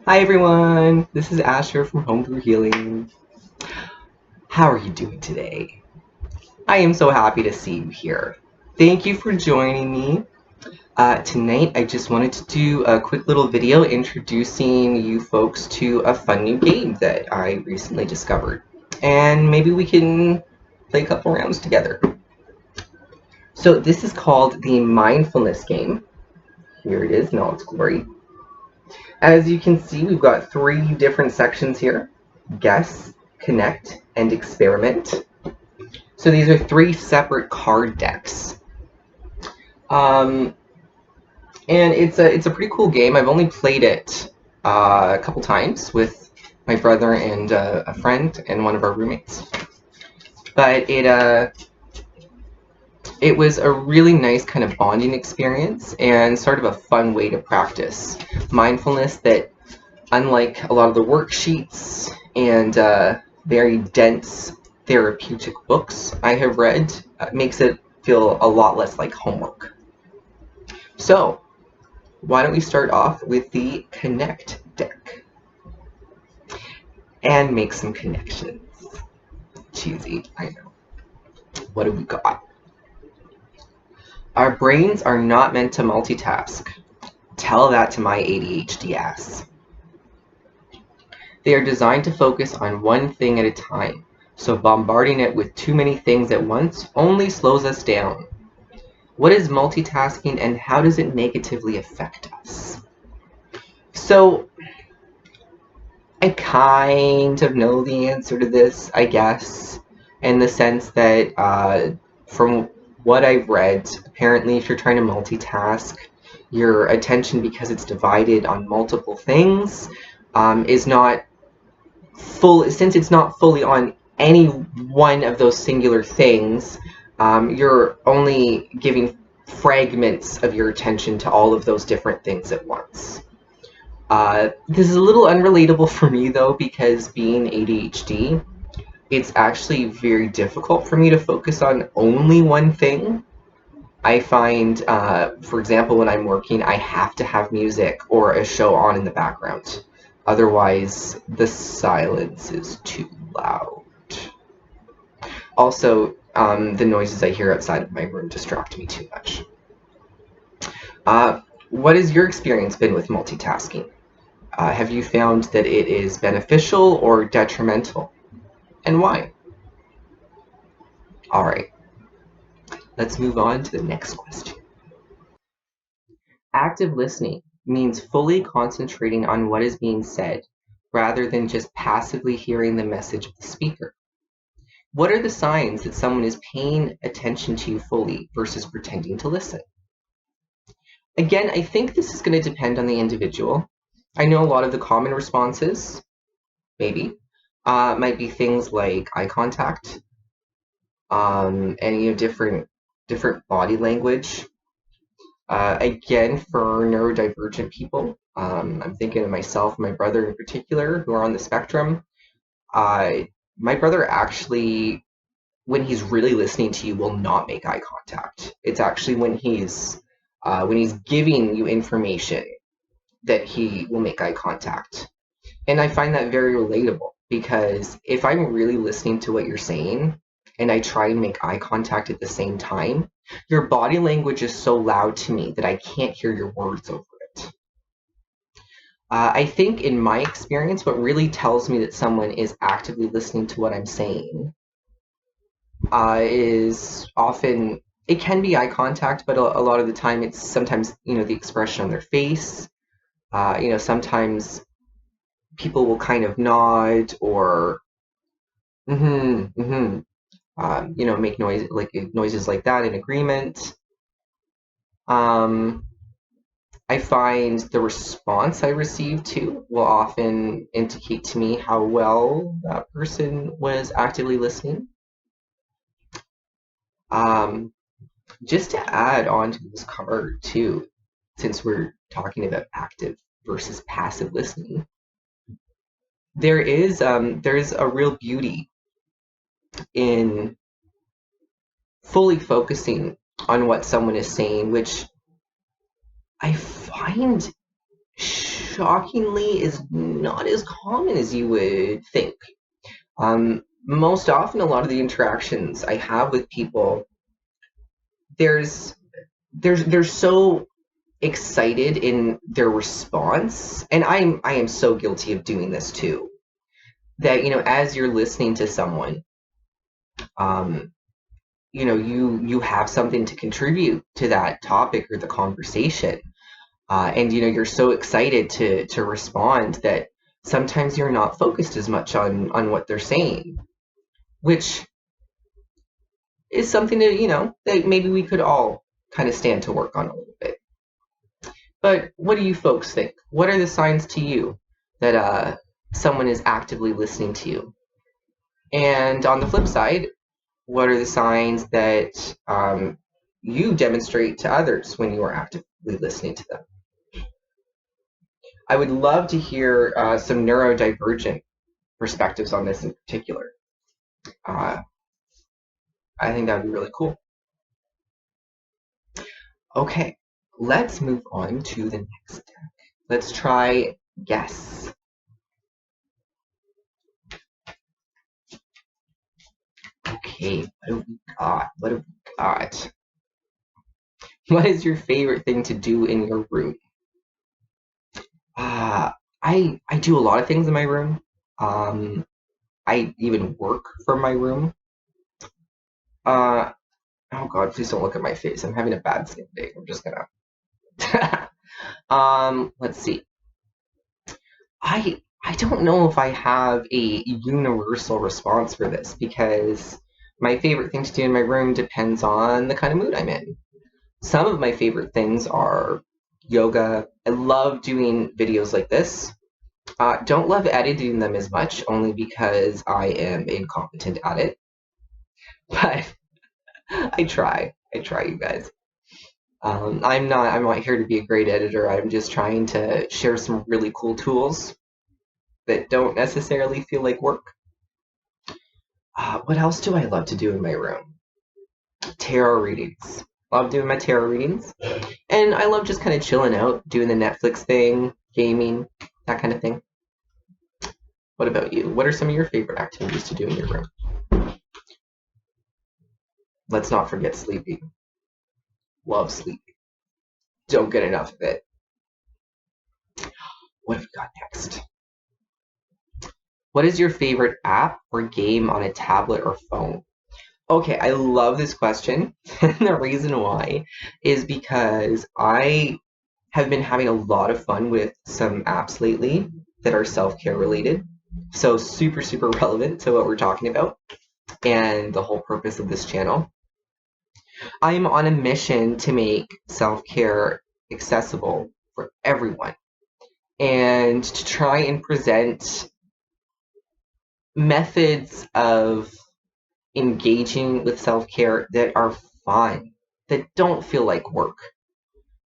Hi everyone, this is Asher from Homebrew Healing. How are you doing today? I am so happy to see you here. Thank you for joining me. Tonight I just wanted to do a quick little video introducing you folks to a fun new game that I recently discovered. And maybe we can play a couple rounds together. So this is called the Mindfulness game. Here it is in all its glory. As you can see, we've got 3 different sections here: guess, connect, and experiment. So these are 3 separate card decks. Um, and it's a pretty cool game. I've only played it a couple times with my brother and a friend and one of our roommates. But it was a really nice kind of bonding experience and sort of a fun way to practice mindfulness that, unlike a lot of the worksheets and very dense therapeutic books I have read, makes it feel a lot less like homework. So, why don't we start off with the Connect deck and make some connections. Cheesy, I know. What have we got? Our brains are not meant to multitask. Tell that to my ADHD ass. They are designed to focus on one thing at a time, so bombarding it with too many things at once only slows us down. What is multitasking and how does it negatively affect us? So, I kind of know the answer to this, I guess, in the sense that from what I've read, apparently if you're trying to multitask, your attention, because it's divided on multiple things, is not full, since it's not fully on any one of those singular things, you're only giving fragments of your attention to all of those different things at once. This is a little unrelatable for me though, because being ADHD, it's actually very difficult for me to focus on only one thing. I find, for example, when I'm working, I have to have music or a show on in the background. Otherwise, the silence is too loud. Also, the noises I hear outside of my room distract me too much. What has your experience been with multitasking? Have you found that it is beneficial or detrimental? And why? All right, let's move on to the next question. Active listening means fully concentrating on what is being said, rather than just passively hearing the message of the speaker. What are the signs that someone is paying attention to you fully versus pretending to listen? Again, I think this is going to depend on the individual. I know a lot of the common responses, maybe, might be things like eye contact, and different body language. Again, for neurodivergent people, I'm thinking of myself and my brother in particular, who are on the spectrum. Uh, my brother actually, when he's really listening to you, will not make eye contact. It's actually when he's giving you information that he will make eye contact. And I find that very relatable, because if I'm really listening to what you're saying and I try and make eye contact at the same time, your body language is so loud to me that I can't hear your words over it. I think in my experience, what really tells me that someone is actively listening to what I'm saying is often, it can be eye contact, but a lot of the time it's sometimes, the expression on their face. Sometimes people will kind of nod or make noises like that in agreement. I find the response I receive too will often indicate to me how well that person was actively listening. Just to add on to this card too, since we're talking about active versus passive listening, there's a real beauty in fully focusing on what someone is saying, which I find shockingly is not as common as you would think. Most often, a lot of the interactions I have with people, there's they're so excited in their response, and I am so guilty of doing this too. That as you're listening to someone, um, you have something to contribute to that topic or the conversation, and you're so excited to respond that sometimes you're not focused as much on what they're saying, which is something that maybe we could all kind of stand to work on a little bit. But what do you folks think? What are the signs to you that someone is actively listening to you? And on the flip side, what are the signs that you demonstrate to others when you are actively listening to them? I would love to hear some neurodivergent perspectives on this in particular. I think that would be really cool. Okay, let's move on to the next deck. Let's try guess. Okay, what have we got? What have we got? What is your favorite thing to do in your room? I do a lot of things in my room. I even work from my room. Oh God, please don't look at my face. I'm having a bad skin day. I'm just gonna. Let's see. I don't know if I have a universal response for this because my favorite thing to do in my room depends on the kind of mood I'm in. Some of my favorite things are yoga. I love doing videos like this. Don't love editing them as much, only because I am incompetent at it. But I try, you guys. I'm not here to be a great editor. I'm just trying to share some really cool tools that don't necessarily feel like work. What else do I love to do in my room? Tarot readings. Love doing my tarot readings. And I love just kind of chilling out, doing the Netflix thing, gaming, that kind of thing. What about you? What are some of your favorite activities to do in your room? Let's not forget sleeping. Love sleeping. Don't get enough of it. What have we got next? What is your favorite app or game on a tablet or phone? Okay, I love this question. And the reason why is because I have been having a lot of fun with some apps lately that are self-care related. So super, super relevant to what we're talking about and the whole purpose of this channel. I am on a mission to make self-care accessible for everyone and to try and present methods of engaging with self-care that are fun, that don't feel like work,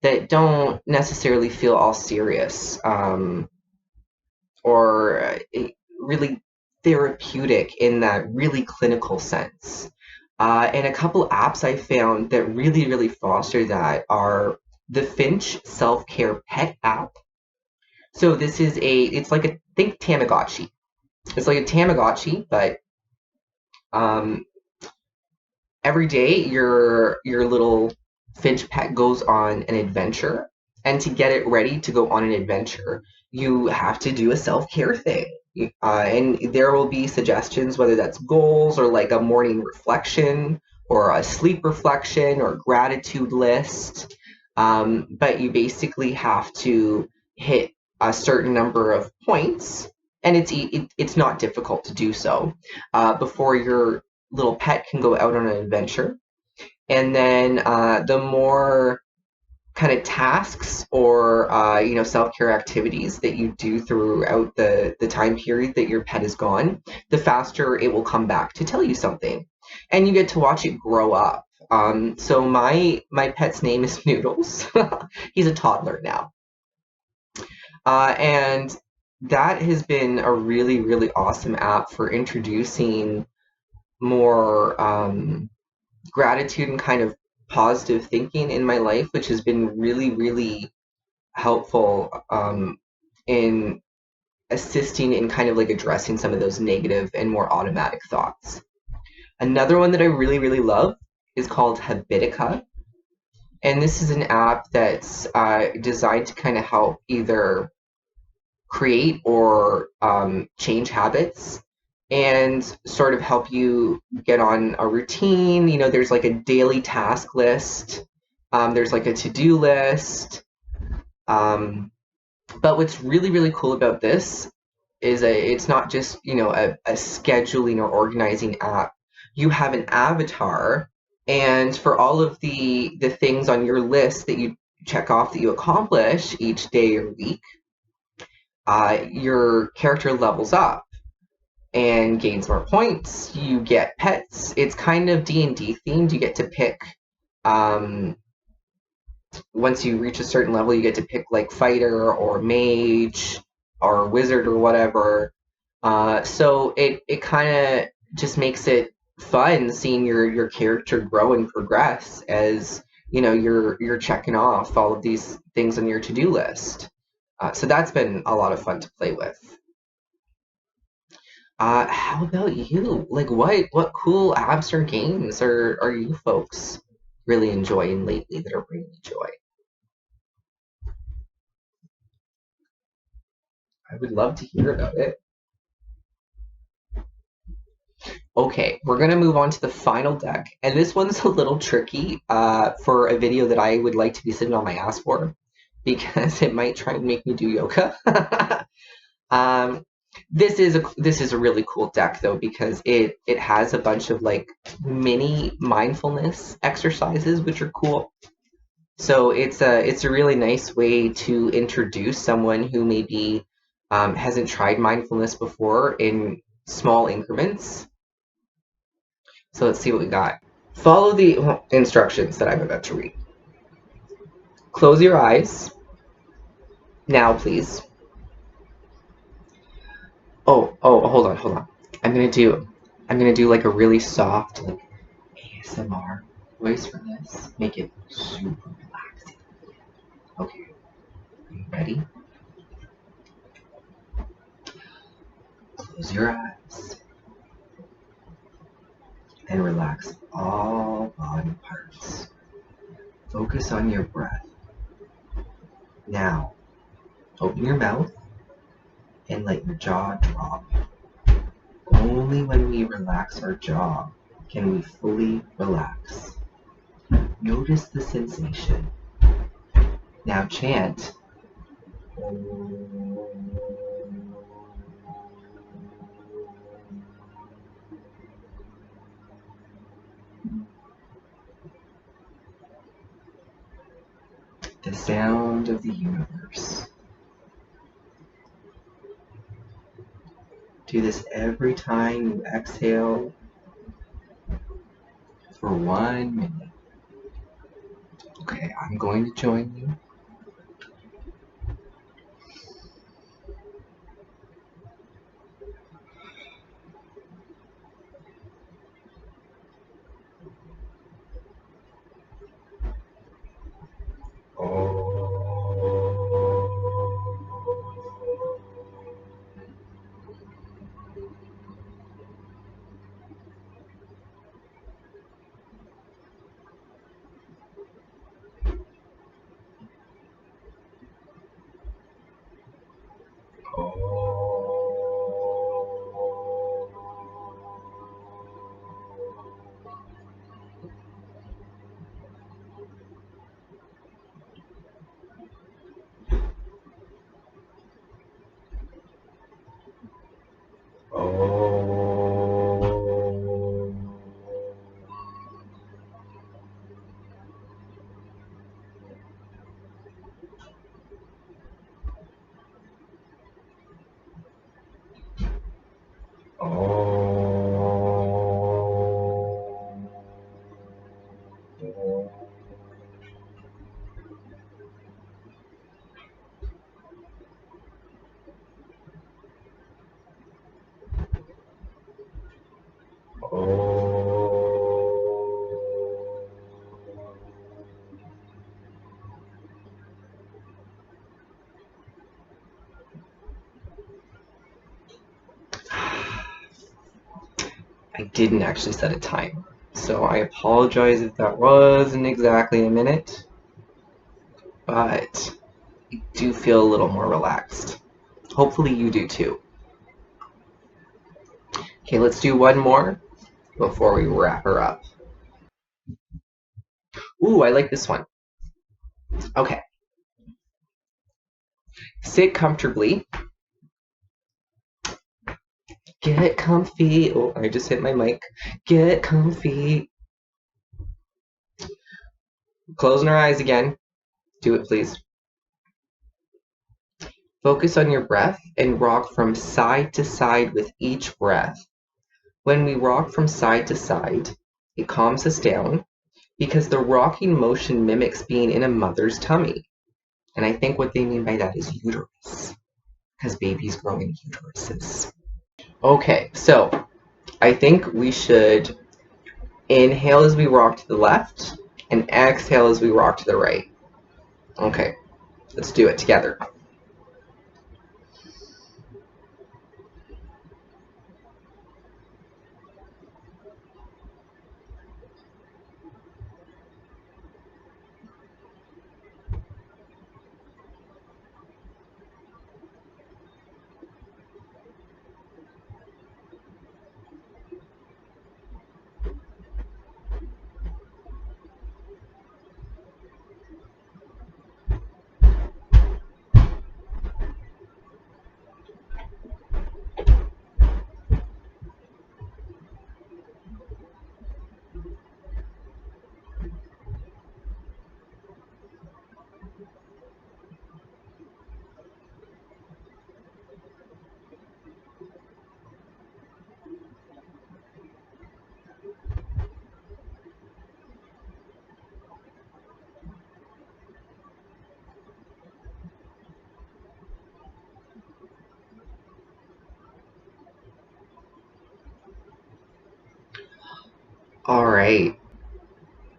that don't necessarily feel all serious, or really therapeutic in that really clinical sense. And a couple apps I found that really, really foster that are the Finch Self-Care Pet app. So this is it's like a, think Tamagotchi. It's like a Tamagotchi, but every day your little Finch pet goes on an adventure, and to get it ready to go on an adventure, you have to do a self-care thing. And there will be suggestions, whether that's goals or like a morning reflection or a sleep reflection or gratitude list. But you basically have to hit a certain number of points, and it's not difficult to do so before your little pet can go out on an adventure. And then the more kind of tasks or self-care activities that you do throughout the time period that your pet is gone, the faster it will come back to tell you something, and you get to watch it grow up. So my pet's name is Noodles. He's a toddler now, and that has been a really, really awesome app for introducing more gratitude and kind of positive thinking in my life, which has been really, really helpful in assisting in kind of like addressing some of those negative and more automatic thoughts. Another one that I really, really love is called Habitica. And this is an app that's designed to kind of help either create or change habits and sort of help you get on a routine. You know, there's like a daily task list, there's like a to-do list. But what's really, really cool about this is it's not just, you know, a scheduling or organizing app. You have an avatar, and for all of the things on your list that you check off that you accomplish each day or week, your character levels up and gains more points. You get pets. It's kind of D&D themed. You get to pick, once you reach a certain level, you get to pick like fighter or mage or wizard or whatever. So it kind of just makes it fun seeing your character grow and progress as you know you're checking off all of these things on your to-do list. So that's been a lot of fun to play with. How about you? Like, what cool apps or games are you folks really enjoying lately that are bringing you joy? I would love to hear about it. Okay, we're gonna move on to the final deck, and this one's a little tricky for a video that I would like to be sitting on my ass for because it might try and make me do yoga. um, this is a really cool deck though because it has a bunch of like mini mindfulness exercises which are cool. So it's a really nice way to introduce someone who maybe hasn't tried mindfulness before in small increments. So let's see what we got. Follow the instructions that I'm about to read. Close your eyes now, please. Oh, hold on. I'm gonna do I'm gonna do like a really soft like ASMR voice for this. Make it super relaxing. Okay, are you ready? Close your eyes and relax all body parts. Focus on your breath. Now, open your mouth and let your jaw drop. Only when we relax our jaw can we fully relax. Notice the sensation. Now chant. The sound of the universe. Do this every time you exhale for 1 minute. Okay, I'm going to join you. I didn't actually set a timer. So I apologize if that wasn't exactly a minute, but I do feel a little more relaxed. Hopefully you do too. Okay, let's do one more before we wrap her up. Ooh, I like this one. Okay. Sit comfortably. Get comfy. Oh, I just hit my mic. Get comfy. Closing our eyes again. Do it, please. Focus on your breath and rock from side to side with each breath. When we rock from side to side, it calms us down because the rocking motion mimics being in a mother's tummy. And I think what they mean by that is uterus, because babies grow in uteruses. Okay, so I think we should inhale as we rock to the left and exhale as we rock to the right. Okay, let's do it together. All right.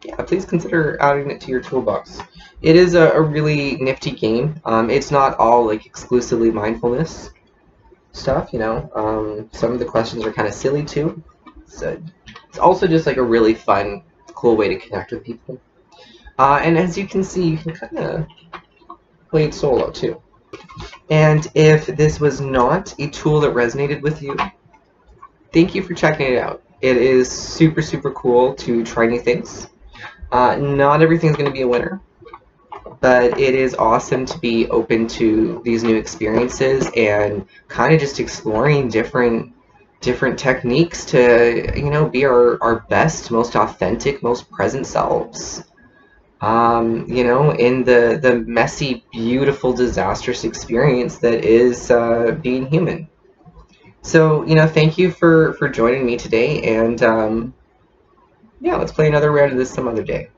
Yeah, please consider adding it to your toolbox. It is a really nifty game. It's not all like exclusively mindfulness stuff, you know. Some of the questions are kind of silly too. So it's also just like a really fun, cool way to connect with people. And as you can see, you can kind of play it solo too. And if this was not a tool that resonated with you, thank you for checking it out. It is super, super cool to try new things. Not everything's going to be a winner, but it is awesome to be open to these new experiences and kind of just exploring different techniques to, you know, be our best, most authentic, most present selves. You know, in the messy, beautiful, disastrous experience that is being human. So, you know, thank you for joining me today, and yeah, let's play another round of this some other day.